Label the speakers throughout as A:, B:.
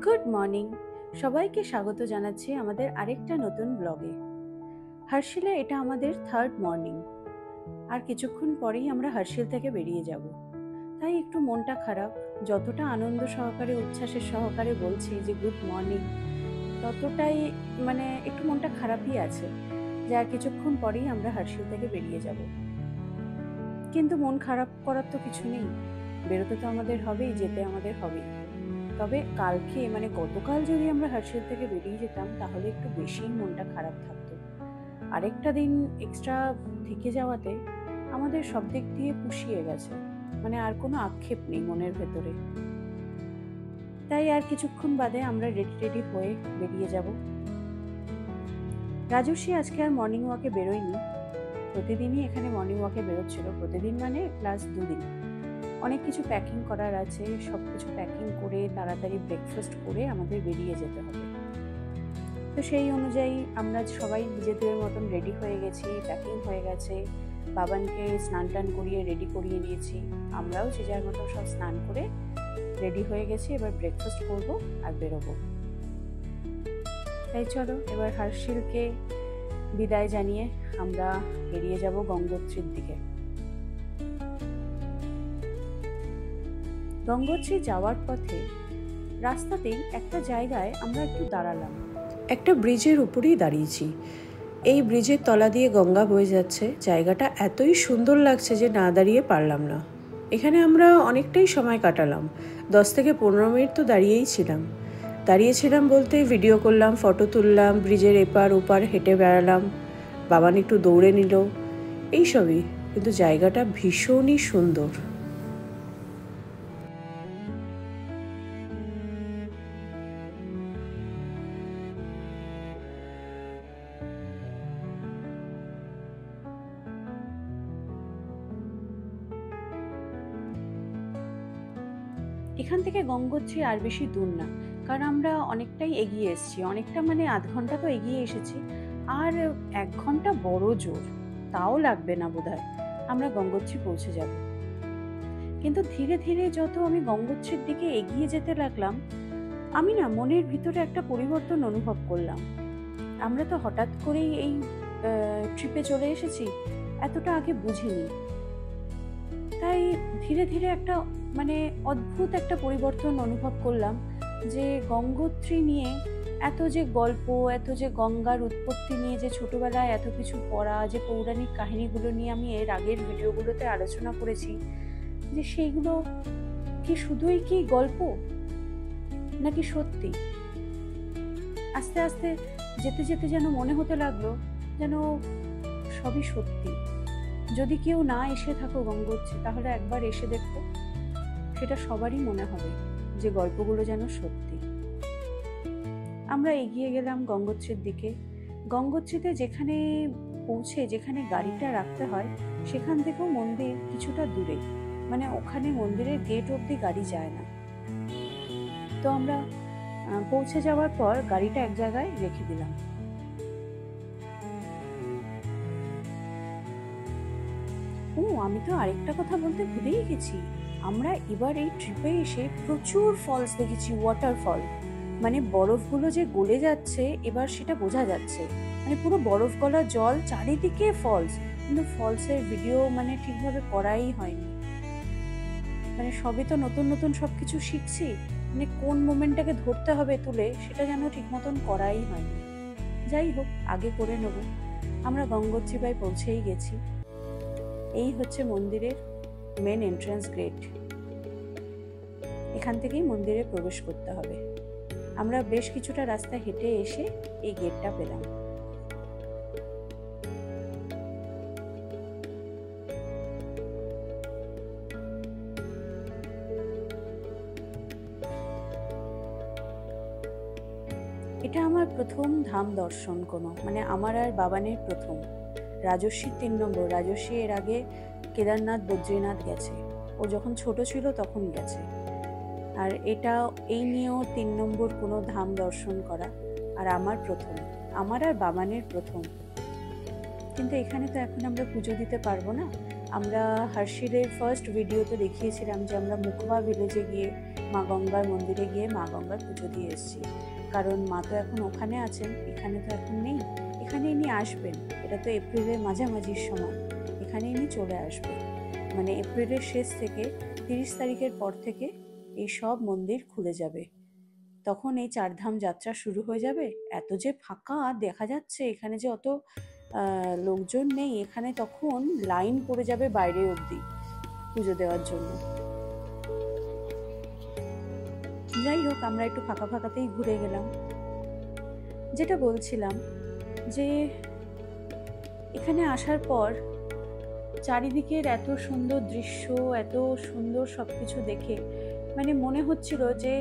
A: Good morning, সবাইকে স্বাগত জানাচ্ছি আমাদের আরেকটা নতুন ব্লগে। হার্শিলে এটা আমাদের থার্ড মর্নিং। আর কিছুক্ষণ পরেই আমরা হার্শিল থেকে বেরিয়ে যাব। তাই একটু মনটা খারাপ। যতটা আনন্দ সহকারে উচ্ছ্বাসের সহকারে বলছি যে গুড মর্নিং, ততটাই একটু মনটা খারাপই আছে যে আর কিছুক্ষণ পরেই আমরা হার্শিল থেকে বেরিয়ে যাব। কিন্তু মন খারাপ করার তো কিছু নেই, বেরোতে তো আমাদের হবেই, যেতে আমাদের হবেই। তবে কালকে গতকাল যদি আমরা হার্শিল থেকে বেরিয়ে যেতাম তাহলে একটু বেশিই মনটা খারাপ থাকতো। আরেকটা দিন এক্সট্রা থেকে যাওয়াতে আমাদের সব দিক দিয়ে পুষিয়ে গেছে, আর কোনো আক্ষেপ নেই মনের ভেতরে। তাই আর কিছুক্ষণ বাদে আমরা রেডি হয়ে বেরিয়ে যাব। রাজস্বী আজকে আর মর্নিং ওয়াকে বেরোয়নি। প্রতিদিনই এখানে মর্নিং ওয়াকে বেরোচ্ছিল, প্রতিদিন প্লাস দুদিন। অনেক কিছু প্যাকিং করার আছে, সব কিছু প্যাকিং করে তাড়াতাড়ি ব্রেকফাস্ট করে আমাদের বেরিয়ে যেতে হবে। তো সেই অনুযায়ী আমরা সবাই নিজেদের মতন রেডি হয়ে গেছি, প্যাকিং হয়ে গেছে। বাবানকে স্নান টান করিয়ে রেডি করিয়ে নিয়েছি, আমরাও যে যার মতো সব স্নান করে রেডি হয়ে গেছি। এবার ব্রেকফাস্ট করব আর বেরোবো। তাই চলো এবার হার্শিলকে বিদায় জানিয়ে আমরা বেরিয়ে যাব গঙ্গোত্রীর দিকে। গঙ্গোত্রী যাওয়ার পথে রাস্তাতেই একটা জায়গায় আমরা একটু দাঁড়ালাম। একটা ব্রিজের উপরেই দাঁড়িয়েছি। এই ব্রিজের তলা দিয়ে গঙ্গা বয়ে যাচ্ছে। জায়গাটা এতই সুন্দর লাগছে যে না দাঁড়িয়ে পারলাম না। এখানে আমরা অনেকটাই সময় কাটালাম, 10 থেকে 15 মিনিট তো দাঁড়িয়েছিলাম বলতে ভিডিও করলাম, ফটো তুললাম, ব্রিজের এপার ওপার হেঁটে বেড়ালাম, বাবান একটু দৌড়ে নিল, এইসবই। কিন্তু জায়গাটা ভীষণই সুন্দর। এখান থেকে গঙ্গোত্রী আর বেশি দূর না, কারণ আমরা অনেকটাই এগিয়ে এসেছি, অনেকটা আধ ঘন্টা তো এগিয়ে এসেছি। আর 1 ঘন্টা বড় জোর, তাও লাগবে না বোধহয়, আমরা গঙ্গোত্রী পৌঁছে যাব। কিন্তু ধীরে ধীরে যত আমি গঙ্গোত্রীর দিকে এগিয়ে যেতে লাগলাম, আমি মনের ভিতরে একটা পরিবর্তন অনুভব করলাম। আমরা তো হঠাৎ করেই এই ট্রিপে চলে এসেছি, এতটা আগে বুঝিনি। তাই ধীরে ধীরে একটা অদ্ভুত একটা পরিবর্তন অনুভব করলাম যে গঙ্গোত্রী নিয়ে এত যে গল্প, এত যে গঙ্গার উৎপত্তি নিয়ে যে ছোটবেলায় এত কিছু পড়া, যে পৌরাণিক কাহিনীগুলো নিয়ে আমি এর আগের ভিডিওগুলোতে আলোচনা করেছি, যে সেইগুলো কি শুধুই কি গল্প নাকি সত্যি। আস্তে আস্তে যেতে যেতে যেন মনে হতে লাগলো যেন সবই সত্যি। যদি কেউ না এসে থাকো গঙ্গোত্রী, তাহলে একবার এসে দেখো, সেটা সবারই মনে হবে যে গল্পগুলো যেন সত্যি। আমরা এগিয়ে গেলাম গঙ্গোত্রীর দিকে। গঙ্গোত্রীতে যেখানে পৌঁছে যেখানে গাড়িটা রাখতে হয়, সেখান থেকেও মন্দির কিছুটা দূরে, ওখানে মন্দিরের গেট অবধি গাড়ি যায় না। তো আমরা পৌঁছে যাওয়ার পর গাড়িটা এক জায়গায় রেখে দিলাম। আমি তো আরেকটা কথা বলতে ভুলেই গেছি। আমরা এবার এই ট্রিপে এসে প্রচুর ফলস দেখেছি, ওয়াটারফল। বরফগুলো যে গলে যাচ্ছে এবার সেটা বোঝা যাচ্ছে। পুরো বরফ গলা জল, চারিদিকে ফলস, কিন্তু ফলসের ভিডিও ঠিকভাবে করাই হয়নি। সবই তো নতুন নতুন সবকিছু শিখছি, কোন মোমেন্টটাকে ধরতে হবে তুলে, সেটা যেন ঠিক মতন করাই হয়নি। যাই হোক, আগে করে নেব। আমরা গঙ্গোত্রী প্রায় পৌঁছেই গেছি। এই হচ্ছে মন্দিরের মেন এন্ট্রান্স গেট। এখান থেকেই মন্দিরে প্রবেশ করতে হবে। আমরা বেশ কিছুটা রাস্তা হেঁটে এসে এই গেটটা পেলাম। এটা আমার প্রথম ধাম দর্শন, আমার আর বাবানের প্রথম। রাজস্বীর 3 নম্বর। রাজস্বী এর আগে কেদারনাথ, বদ্রীনাথ গেছে, ও যখন ছোট ছিল তখন গেছে। আর এটা এই নিয়েও 3 নম্বর কোনো ধাম দর্শন করা। আর আমার প্রথম, আমার আর বাবানের প্রথম। কিন্তু এখানে তো এখন আমরা পুজো দিতে পারবো না, আমরা হার্শিলের ফার্স্ট ভিডিওতে দেখিয়েছিলাম যে আমরা মুখবা ভিলেজে গিয়ে মা গঙ্গার মন্দিরে গিয়ে মা গঙ্গার পুজো দিয়ে এসেছি, কারণ মা তো এখন ওখানে আছেন, এখানে তো এখন নেই। এখানে ইনি আসবেন, এটা তো এপ্রিলের মাঝামাঝির সময়, এখানে ইনি চলে আসবেন। মানে এপ্রিলের শেষ থেকে 30 তারিখের পর থেকে এই সব মন্দির খুলে যাবে, তখন এই চারধাম যাত্রা শুরু হয়ে যাবে। এত যে ফাঁকা দেখা যাচ্ছে, এখানে যে অত লোকজন নেই, এখানে তখন লাইন পড়ে যাবে বাইরে অবধি পুজো দেওয়ার জন্য। যাই হোক, আমরা একটু ফাঁকা ফাঁকাতেই ঘুরে গেলাম। যেটা বলছিলাম যে এখানে আসার পর চারিদিকের এত সুন্দর দৃশ্য, এত সুন্দর সব কিছু দেখে মানে মনে হচ্ছিল যে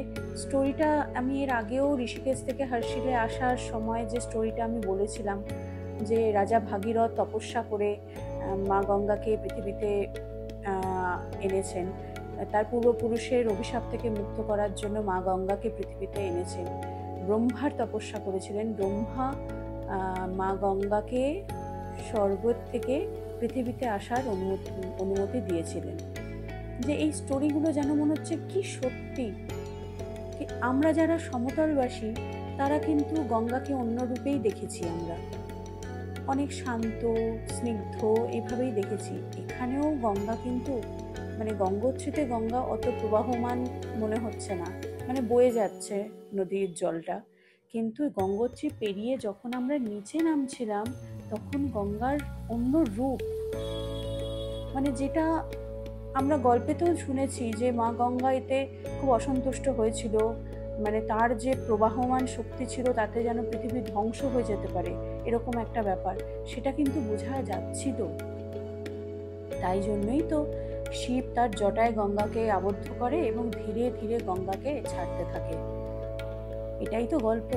A: স্টোরিটা আমি এর আগেও ঋষিকেশ থেকে হার্শিলে আসার সময় যে স্টোরিটা আমি বলেছিলাম, যে রাজা ভাগীরথ তপস্যা করে মা গঙ্গাকে পৃথিবীতে এনেছেন, তার পূর্বপুরুষের অভিশাপ থেকে মুক্ত করার জন্য মা গঙ্গাকে পৃথিবীতে এনেছেন। ব্রহ্মার তপস্যা করেছিলেন, ব্রহ্মা মা গঙ্গাকে স্বর্গ থেকে পৃথিবীতে আসার অনুমতি দিয়েছিলেন। যে এই স্টোরিগুলো যেন মনে হচ্ছে কি সত্যি, আমরা যারা সমতলবাসী তারা কিন্তু গঙ্গাকে অন্য রূপেই দেখেছি, আমরা অনেক শান্ত স্নিগ্ধ এইভাবেই দেখেছি। এখানেও গঙ্গা কিন্তু মানে গঙ্গোত্রীতে গঙ্গা অত প্রবাহমান মনে হচ্ছে না, মানে বয়ে যাচ্ছে নদীর জলটা, কিন্তু গঙ্গোত্রী পেরিয়ে যখন আমরা নিচে নামছিলাম তখন গঙ্গার অন্য রূপ, মানে যেটা আমরা গল্পেতেও শুনেছি যে মা গঙ্গা এতে খুব অসন্তুষ্ট হয়েছিল, মানে তার যে প্রবাহমান শক্তি ছিল তাতে যেন পৃথিবী ধ্বংস হয়ে যেতে পারে, এরকম একটা ব্যাপার, সেটা কিন্তু বোঝা যাচ্ছিল। তাই জন্যই তো শিব তার জটায় গঙ্গাকে আবদ্ধ করে এবং ধীরে ধীরে গঙ্গাকে ছাড়তে থাকে। এটাই তো গল্প,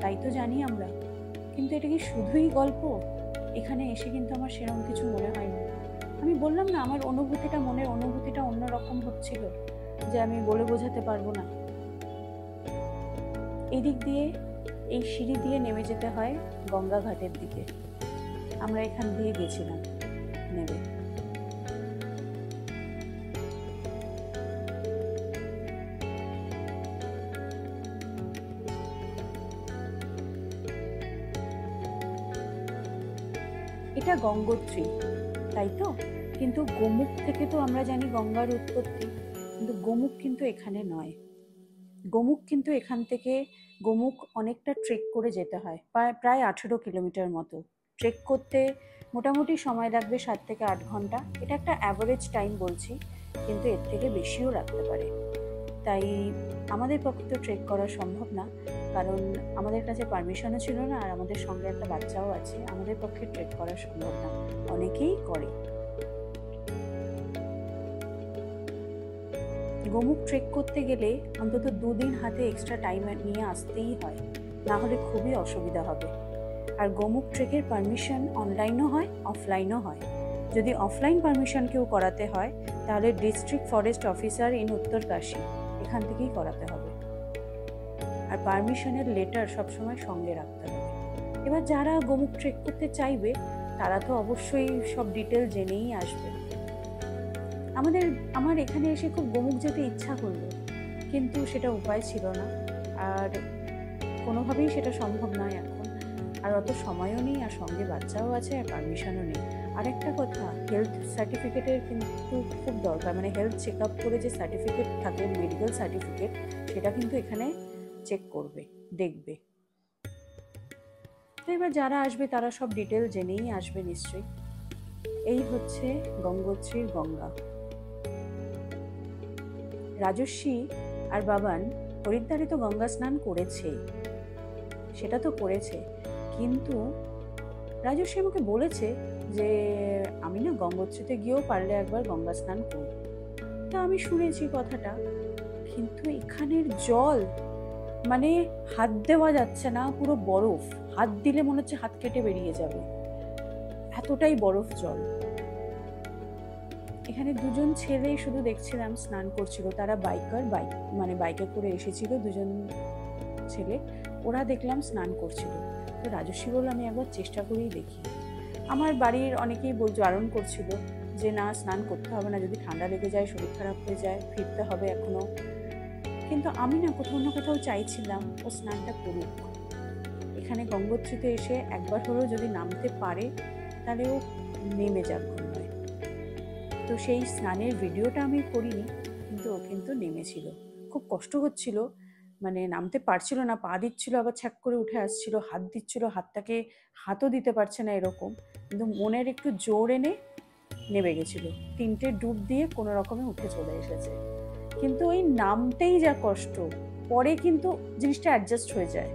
A: তাই তো জানি আমরা। কিন্তু এটা কি শুধুই গল্প? এখানে এসে কিন্তু আমার সেরকম কিছু মনে হয়নি। আমি বললাম না, আমার মনের অনুভূতিটা অন্যরকম হচ্ছিল, যে আমি বলে বোঝাতে পারবো না। এদিক দিয়ে এই সিঁড়ি দিয়ে নেমে যেতে হয় গঙ্গা ঘাটের দিকে, আমরা এখান দিয়ে গেছিলাম নেমে। এটা গঙ্গোত্রী, তাই তো? কিন্তু গোমুখ থেকে তো আমরা জানি গঙ্গার উৎপত্তি, কিন্তু গোমুখ কিন্তু এখানে নয়। গোমুখ কিন্তু এখান থেকে গোমুখ অনেকটা ট্রেক করে যেতে হয়, প্রায় 18 কিলোমিটার মতো। ট্রেক করতে মোটামুটি সময় লাগবে 7 থেকে 8 ঘন্টা। এটা একটা অ্যাভারেজ টাইম বলছি, কিন্তু এর থেকে বেশিও লাগতে পারে। তাই আমাদের পক্ষে তো ট্রেক করা সম্ভব না, কারণ আমাদের কাছে পারমিশনও ছিল না, আর আমাদের সঙ্গে একটা বাচ্চাও আছে, আমাদের পক্ষে ট্রেক করা সম্ভব না। অনেকেই করে। গোমুখ ট্রেক করতে গেলে অন্তত 2 দিন হাতে এক্সট্রা টাইম নিয়ে আসতেই হয়, না হলে খুবই অসুবিধা হবে। আর গোমুখ ট্রেকের পারমিশন অনলাইনও হয়, অফলাইনও হয়। যদি অফলাইন পারমিশন কেউ করাতে হয় তাহলে district forest officer in Uttarkashi, এখান থেকেই করাতে হবে। আর পারমিশনের লেটার সবসময় সঙ্গে রাখতে হবে। এবার যারা গোমুখ ট্রেক করতে চাইবে তারা তো অবশ্যই সব ডিটেল জেনেই আসবে। আমার এখানে এসে খুব গোমুখ যেতে ইচ্ছা করলো, কিন্তু সেটা উপায় ছিল না, আর কোনোভাবেই সেটা সম্ভব নয় এখন। আর অত সময়ও নেই, আর সঙ্গে বাচ্চাও আছে, আর পারমিশনও নেই। আর একটা কথা, হেলথ সার্টিফিকেটের কিন্তু খুব দরকার, মানে হেলথ চেক আপ করে যে সার্টিফিকেট থাকে, মেডিকেল সার্টিফিকেট, সেটা কিন্তু এখানে চেক করবে, দেখবে। তো এবার যারা আসবে তারা সব ডিটেল জেনেই আসবে নিশ্চয়ই। এই হচ্ছে গঙ্গোত্রীর গঙ্গা। রাজস্বী আর বাবান হরিদ্বারে তো গঙ্গা স্নান করেছে, সেটা তো করেছে, কিন্তু রাজস্বী আমাকে বলেছে যে আমি না গঙ্গোত্রীতে গিয়েও পারলে একবার গঙ্গা স্নান করব। তা আমি শুনেছি কথাটা, কিন্তু এখানের জল মানে হাত দেওয়া যাচ্ছে না, পুরো বরফ, হাত দিলে মনে হচ্ছে হাত কেটে বেরিয়ে যাবে, এতটাই বরফ জল। এখানে 2জন ছেলে শুধু দেখছিলাম স্নান করছিল, তারা বাইকে করে এসেছিল, 2জন ছেলে, ওরা দেখলাম স্নান করছিল। তো রাজস্বী বলল আমি একবার চেষ্টা করেই দেখি। আমার বাড়ির অনেকেই বারণ করছিল যে না, স্নান করতে হবে না, যদি ঠান্ডা লেগে যায়, শরীর খারাপ হয়ে যায়, ফিরতে হবে এখনও। কিন্তু আমি না কোথাও না কোথাও চাইছিলাম ও স্নানটা করুক। এখানে গঙ্গোত্রীতে এসে একবার হলেও যদি নামতে পারে তাহলে ও নেমে যাক গঙ্গায়। তো সেই স্নানের ভিডিওটা আমি করিনি, কিন্তু ও কিন্তু নেমেছিল। খুব কষ্ট হচ্ছিল, মানে নামতে পারছিল না, পা দিচ্ছিল আবার ছ্যাক করে উঠে আসছিল, হাত দিচ্ছিল, হাতটাকে হাতও দিতে পারছে না এরকম, কিন্তু মনের একটু জোর এনে নেমে গেছিল। 3টে ডুব দিয়ে কোনো রকমে উঠে চলে এসেছে। কিন্তু ওই নামতেই যা কষ্ট, পরে কিন্তু জিনিসটা অ্যাডজাস্ট হয়ে যায়।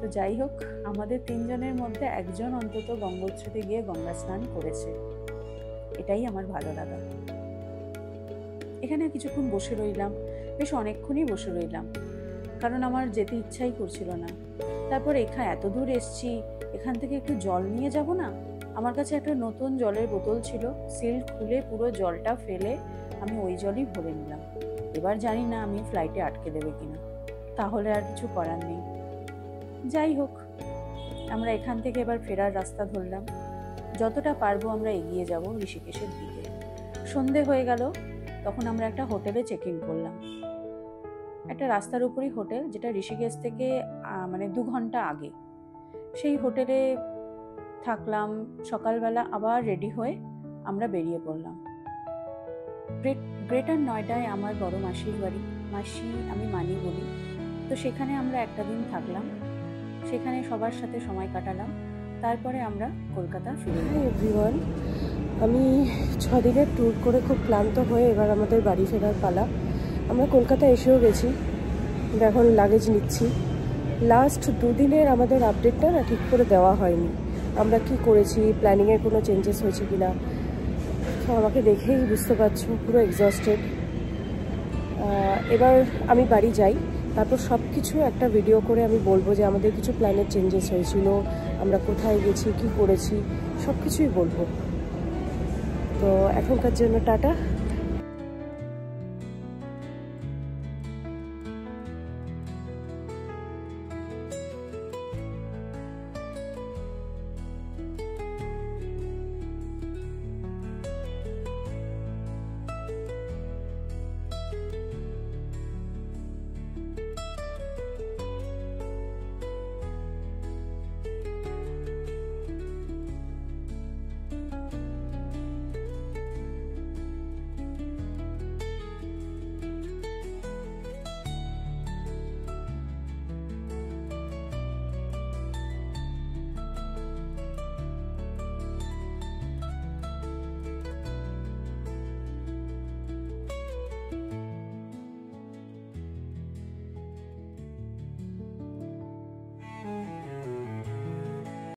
A: তো যাই হোক, আমাদের 3 জনের মধ্যে একজন অন্তত গঙ্গোত্রীতে গিয়ে গঙ্গা স্নান করেছে, এটাই আমার ভালো লাগা। এখানে কিছুক্ষণ বসে রইলাম, বেশ অনেকক্ষণই বসে রইলাম, কারণ আমার যেতে ইচ্ছাই করছিল না। তারপর এত দূর এসছি, এখান থেকে একটু জল নিয়ে যাব না। আমার কাছে একটা নতুন জলের বোতল ছিল, সিল খুলে পুরো জলটা ফেলে আমি ওই জলই ভরে নিলাম। এবার জানি না আমি ফ্লাইটে আটকে দেবে কিনা, তাহলে আর কিছু করার নেই। যাই হোক, আমরা এখান থেকে এবার ফেরার রাস্তা ধরলাম। যতটা পারবো আমরা এগিয়ে যাব ঋষিকেশের দিকে। সন্ধে হয়ে গেল, তখন আমরা একটা হোটেলে চেক ইন করলাম। একটা রাস্তার উপরই হোটেল, যেটা ঋষিকেশ থেকে মানে 2 ঘন্টা আগে। সেই হোটেলে থাকলাম। সকালবেলা আবার রেডি হয়ে আমরা বেরিয়ে পড়লাম। গ্রেটার নয়ডায় আমার বড় মাসির বাড়ি, মাসি আমি মানি বলি। তো সেখানে আমরা একটা দিন থাকলাম, সেখানে সবার সাথে সময় কাটালাম। তারপরে আমরা কলকাতা ফিরে এলাম।
B: এভরিওয়ান, আমি 6 দিনের ট্যুর করে খুব ক্লান্ত হয়ে এবার আমাদের বাড়ি ফেরার পালা। আমরা কলকাতা এসেও গেছি, এখন লাগেজ নিচ্ছি। লাস্ট 2 দিনের আমাদের আপডেটটা না ঠিক করে দেওয়া হয়নি, আমরা কি করেছি, প্ল্যানিংয়ের কোনো চেঞ্জেস হয়েছে কি না। তো আমাকে দেখেই বুঝতে পারছো পুরো এক্সস্টেড। এবার আমি বাড়ি যাই, তারপর সব কিছু একটা ভিডিও করে আমি বলবো যে আমাদের কিছু প্ল্যানের চেঞ্জেস হয়েছিল, আমরা কোথায় গেছি, কি করেছি, সব কিছুই বলবো। তো এখনকার জন্য টাটা।